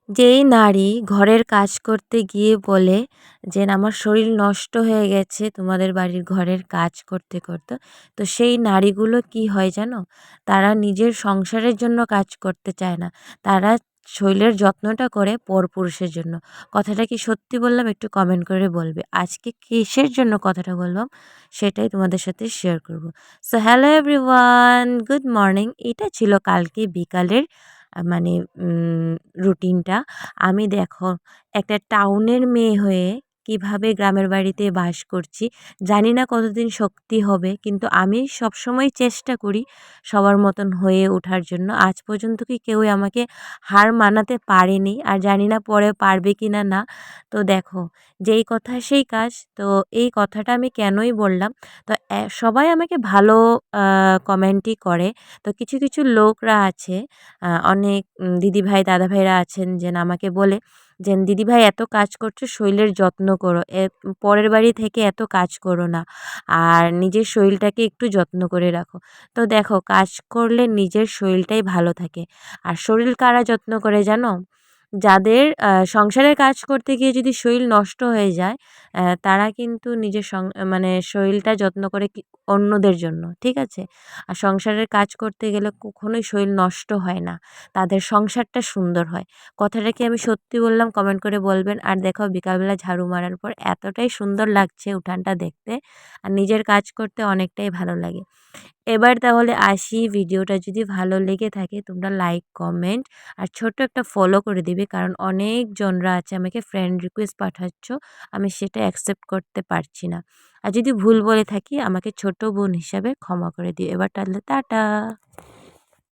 যেই নারী ঘরের কাজ করতে গিয়ে বলে যে আমার শরীর নষ্ট হয়ে গেছে তোমাদের বাড়ির ঘরের কাজ করতে করতে, তো সেই নারীগুলো কি হয় জানো? তারা নিজের সংসারের জন্য কাজ করতে চায় না, তারা শরীরের যত্নটা করে পরপুরুষের জন্য। কথাটা কি সত্যি বললাম? একটু কমেন্ট করে বলবে। আজকে কিসের জন্য কথাটা বললাম সেটাই তোমাদের সাথে শেয়ার করব। So hello everyone, good morning. এটা ছিল কালকে বিকালের মানে রুটিনটা। আমি দেখো একটা টাউনের মেয়ে হয়ে কিভাবে গ্রামের বাড়িতে বাস করছি। জানি না কতদিন শক্তি হবে, কিন্তু আমি সবসময় চেষ্টা করি সবার মতন হয়ে ওঠার জন্য। আজ পর্যন্ত কি কেউই আমাকে হার মানাতে পারেনি, আর জানি না পরে পারবে কি না। না, তো দেখো, যেই কথা সেই কাজ। তো এই কথাটা আমি কেনই বললাম, তো সবাই আমাকে ভালো কমেন্টই করে। তো কিছু কিছু লোকরা আছে, অনেক দিদিভাই দাদাভাইরা আছেন যেন আমাকে বলে যে, "দিদিভাই এত কাজ করছো, শরীরের যত্ন করো। পরের বাড়ি থেকে এত কাজ করো না। আর নিজের শরীরটাকে একটু যত্ন করে রাখো।" তো দেখো, কাজ করলে নিজের শরীরটাই ভালো থাকে। আর শরীর কারা যত্ন করে জানো? যাদের সংসারের কাজ করতে গিয়ে যদি শরীর নষ্ট হয়ে যায়, তারা কিন্তু নিজের মানে শরীরটা যত্ন করে কি অন্যদের জন্য, ঠিক আছে? আর সংসারের কাজ করতে গেলে কখনোই শরীর নষ্ট হয় না। তাদের সংসারটা সুন্দর হয়। কথাটা কি আমি সত্যি বললাম? কমেন্ট করে বলবেন। আর দেখো, বিকালবেলা ঝাড়ু মারার পর এতটাই সুন্দর লাগছে উঠানটা দেখতে, আর নিজের কাজ করতে অনেকটাই ভালো লাগে। এবার তাহলে আসি, ভিডিওটা যদি ভালো লেগে থাকে তোমরা লাইক, কমেন্ট আর ছোট্ট একটা ফলো করে দিবে। কারণ অনেকজনরা আছে আমাকে ফ্রেন্ড রিকোয়েস্ট পাঠাচ্ছ, আমি সেটা অ্যাকসেপ্ট করতে পারছি না। আর যদি ভুল বলে থাকি আমাকে ছোট বোন হিসাবে ক্ষমা করে দিও। এবার তাহলে টাটা।